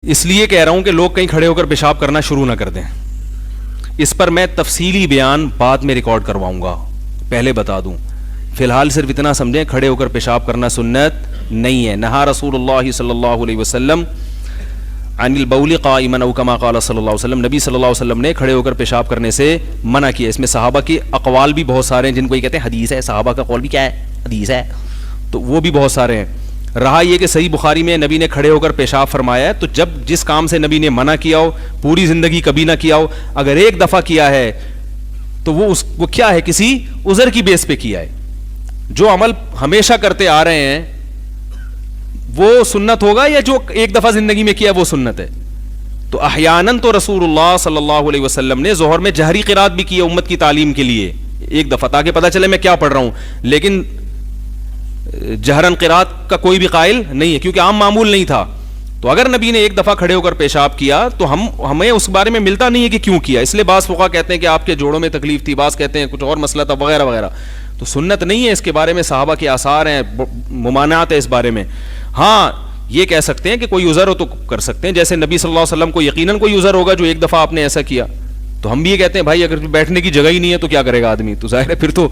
اس لیے کہہ رہا ہوں کہ لوگ کہیں کھڑے ہو کر پیشاب کرنا شروع نہ کر دیں. اس پر میں تفصیلی بیان بعد میں ریکارڈ کرواؤں گا, پہلے بتا دوں. فی الحال صرف اتنا سمجھیں کھڑے ہو کر پیشاب کرنا سنت نہیں ہے. نہا رسول اللہ صلی اللہ علیہ وسلم عن البول قائما او کما قال صلی اللہ علیہ وسلم. نبی صلی اللہ علیہ وسلم نے کھڑے ہو کر پیشاب کرنے سے منع کیا. اس میں صحابہ کے اقوال بھی بہت سارے ہیں, جن کو یہ کہتے ہیں حدیث ہے. صحابہ کا قول بھی کیا ہے؟ حدیث ہے. تو وہ بھی بہت سارے ہیں. رہا یہ کہ صحیح بخاری میں نبی نے کھڑے ہو کر پیشاب فرمایا ہے, تو جب جس کام سے نبی نے منع کیا ہو, پوری زندگی کبھی نہ کیا ہو, اگر ایک دفعہ کیا ہے تو وہ کیا ہے, کسی عذر کی بیس پہ کیا ہے. جو عمل ہمیشہ کرتے آ رہے ہیں وہ سنت ہوگا, یا جو ایک دفعہ زندگی میں کیا وہ سنت ہے؟ تو احیاناً تو رسول اللہ صلی اللہ علیہ وسلم نے ظہر میں جہری قرات بھی کی ہے امت کی تعلیم کے لیے, ایک دفعہ, تاکہ پتہ چلے میں کیا پڑھ رہا ہوں. لیکن جہرن قرات کا کوئی بھی قائل نہیں ہے, کیونکہ عام معمول نہیں تھا. تو اگر نبی نے ایک دفعہ کھڑے ہو کر پیشاب کیا تو ہمیں اس بارے میں ملتا نہیں ہے کہ کیوں کیا. اس لیے بعض فقہا کہتے ہیں کہ آپ کے جوڑوں میں تکلیف تھی, بعض کہتے ہیں کچھ اور مسئلہ تھا, وغیرہ وغیرہ. تو سنت نہیں ہے. اس کے بارے میں صحابہ کے آثار ہیں, ممانعات ہے اس بارے میں. ہاں یہ کہہ سکتے ہیں کہ کوئی عذر ہو تو کر سکتے ہیں, جیسے نبی صلی اللہ علیہ وسلم کو یقیناً کوئی عذر ہوگا جو ایک دفعہ آپ نے ایسا کیا. تو ہم بھی یہ کہتے ہیں بھائی اگر بیٹھنے کی جگہ ہی نہیں ہے تو کیا کرے گا آدمی. تو ظاہر ہے پھر تو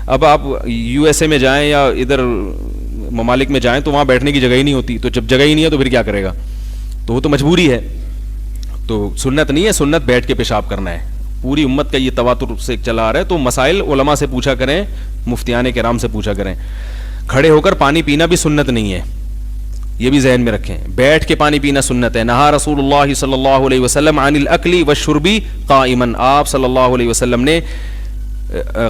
اب آپ یو ایس اے میں جائیں یا ادھر ممالک میں جائیں تو وہاں بیٹھنے کی جگہ ہی نہیں ہوتی. تو جب جگہ ہی نہیں ہے تو پھر کیا کرے گا, تو وہ تو مجبوری ہے. تو سنت نہیں ہے, سنت بیٹھ کے پیشاب کرنا ہے. پوری امت کا یہ تواتر سے چلا آ رہا ہے. تو مسائل علماء سے پوچھا کریں, مفتیان کرام سے پوچھا کریں. کھڑے ہو کر پانی پینا بھی سنت نہیں ہے, یہ بھی ذہن میں رکھیں. بیٹھ کے پانی پینا سنت ہے. نہا رسول اللہ صلی اللہ علیہ وسلم عن الاکل والشرب قائما. آپ صلی اللہ علیہ وسلم نے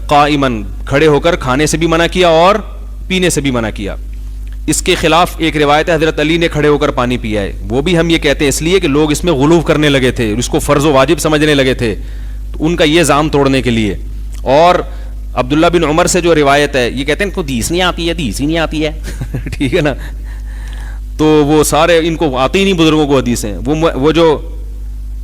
قائما کھڑے ہو کر کھانے سے بھی منع کیا اور پینے سے بھی منع کیا. اس کے خلاف ایک روایت ہے حضرت علی نے کھڑے ہو کر پانی پیا ہے. وہ بھی ہم یہ کہتے ہیں اس لیے کہ لوگ اس میں غلو کرنے لگے تھے, اس کو فرض و واجب سمجھنے لگے تھے, تو ان کا یہ زام توڑنے کے لیے. اور عبداللہ بن عمر سے جو روایت ہے, یہ کہتے ہیں ان کو حدیث نہیں آتی ہے, حدیث ہی نہیں آتی ہے. ٹھیک ہے نا. تو وہ سارے ان کو آتی ہی نہیں بزرگوں کو حدیثیں. وہ جو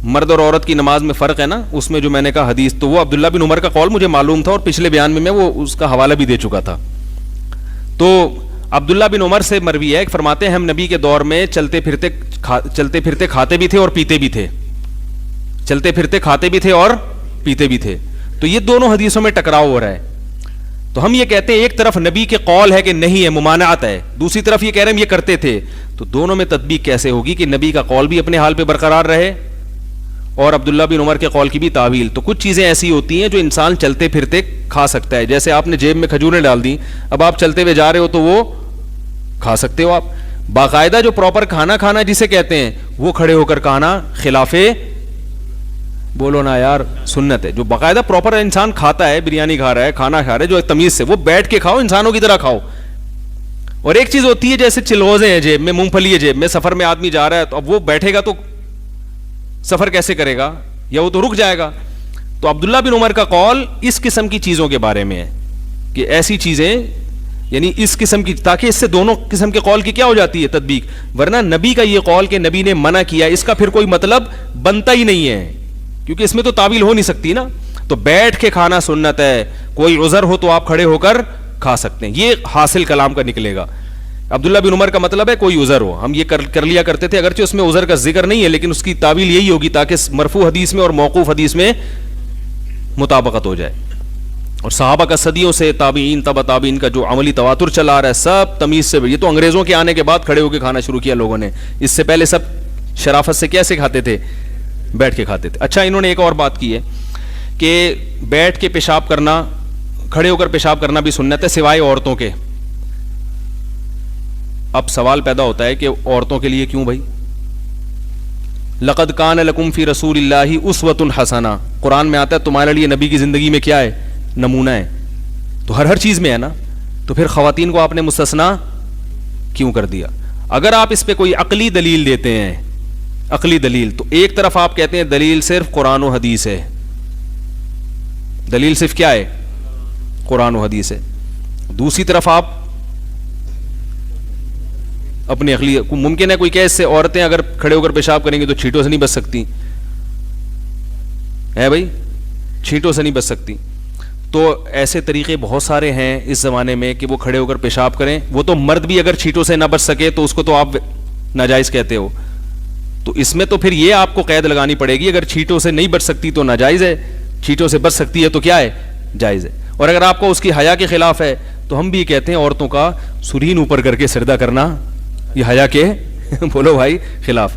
مرد اور عورت کی نماز میں فرق ہے نا, اس میں جو میں نے کہا حدیث, تو وہ عبداللہ بن عمر کا قول مجھے معلوم تھا, اور پچھلے بیان میں وہ اس کا حوالہ بھی دے چکا تھا. تو عبداللہ بن عمر سے مروی ہے, فرماتے ہیں ہم نبی کے دور میں چلتے پھرتے کھاتے بھی تھے اور پیتے بھی تھے. چلتے پھرتے کھاتے بھی تھے اور پیتے بھی تھے. تو یہ دونوں حدیثوں میں ٹکراؤ ہو رہا ہے. تو ہم یہ کہتے ہیں ایک طرف نبی کے قول ہے کہ نہیں ہے, ممانعت ہے, دوسری طرف یہ کہہ رہے ہیں یہ کرتے تھے. تو دونوں میں تطبیق کیسے ہوگی کہ نبی کا قول بھی اپنے حال پہ برقرار رہے اور عبداللہ بن عمر کے قول کی بھی تعویل. تو کچھ چیزیں ایسی ہوتی ہیں جو انسان چلتے پھرتے کھا سکتا ہے. جیسے آپ نے جیب میں کھجوریں ڈال دی, اب آپ چلتے ہوئے جا رہے ہو تو وہ کھا سکتے ہو آپ. باقاعدہ جو پراپر کھانا جسے کہتے ہیں وہ کھڑے ہو کر کھانا خلاف, بولو نا یار, سنت ہے. جو باقاعدہ پراپر انسان کھاتا ہے, بریانی کھا رہا ہے, کھانا کھا رہا ہے جو تمیز سے, وہ بیٹھ کے کھاؤ, انسانوں کی طرح کھاؤ. اور ایک چیز ہوتی ہے جیسے چلغوزے ہیں جیب میں, مونگ پھلی ہے جیب میں, سفر میں آدمی جا رہا ہے, تو اب وہ بیٹھے گا تو سفر کیسے کرے گا, یا وہ تو رک جائے گا. تو عبداللہ بن عمر کا قول اس قسم کی چیزوں کے بارے میں ہے کہ ایسی چیزیں, یعنی اس قسم کی, تاکہ اس سے دونوں قسم کے قول کی کیا ہو جاتی ہے تطبیق. ورنہ نبی کا یہ قول کہ نبی نے منع کیا, اس کا پھر کوئی مطلب بنتا ہی نہیں ہے, کیونکہ اس میں تو تعویل ہو نہیں سکتی نا. تو بیٹھ کے کھانا سنت ہے. کوئی عذر ہو تو آپ کھڑے ہو کر کھا سکتے ہیں, یہ حاصل کلام کا نکلے گا. عبداللہ بن عمر کا مطلب ہے کوئی عذر ہو, ہم یہ کر لیا کرتے تھے, اگرچہ اس میں عذر کا ذکر نہیں ہے, لیکن اس کی تعویل یہی ہوگی تاکہ مرفوع حدیث میں اور موقوف حدیث میں مطابقت ہو جائے. اور صحابہ کا صدیوں سے تابعین, تبع تابعین کا جو عملی تواتر چلا آ رہا ہے, سب تمیز سے. یہ تو انگریزوں کے آنے کے بعد کھڑے ہو کے کھانا شروع کیا لوگوں نے, اس سے پہلے سب شرافت سے کیسے کھاتے تھے, بیٹھ کے کھاتے تھے. اچھا, انہوں نے ایک اور بات کی ہے کہ بیٹھ کے پیشاب کرنا, کھڑے ہو کر پیشاب کرنا بھی سنت ہے سوائے عورتوں کے. اب سوال پیدا ہوتا ہے کہ عورتوں کے لیے کیوں بھائی؟ لقد کان لکم فی رسول اللہ اسوۃ حسنہ, قرآن میں آتا ہے تمہارے لیے نبی کی زندگی میں کیا ہے, نمونہ ہے. تو ہر چیز میں ہے نا, تو پھر خواتین کو آپ نے مستثنا کیوں کر دیا؟ اگر آپ اس پہ کوئی عقلی دلیل دیتے ہیں, عقلی دلیل, تو ایک طرف آپ کہتے ہیں دلیل صرف قرآن و حدیث ہے, دلیل صرف کیا ہے, قرآن و حدیث ہے. دوسری طرف آپ اپنی عقلی, ممکن ہے کوئی کہ اس سے عورتیں اگر کھڑے ہو کر پیشاب کریں گی تو چھینٹوں سے نہیں بچ سکتی ہے بھائی, چھینٹوں سے نہیں بچ سکتی. تو ایسے طریقے بہت سارے ہیں اس زمانے میں کہ وہ کھڑے ہو کر پیشاب کریں. وہ تو مرد بھی اگر چھینٹوں سے نہ بچ سکے تو اس کو تو آپ ناجائز کہتے ہو. تو اس میں تو پھر یہ آپ کو قید لگانی پڑے گی, اگر چھینٹوں سے نہیں بچ سکتی تو ناجائز ہے, چھینٹوں سے بچ سکتی ہے تو کیا ہے, جائز ہے. اور اگر آپ کو اس کی حیا کے خلاف ہے تو ہم بھی کہتے ہیں عورتوں کا سرین اوپر کر کے سجدہ کرنا یہ حیا کے بولو بھائی خلاف.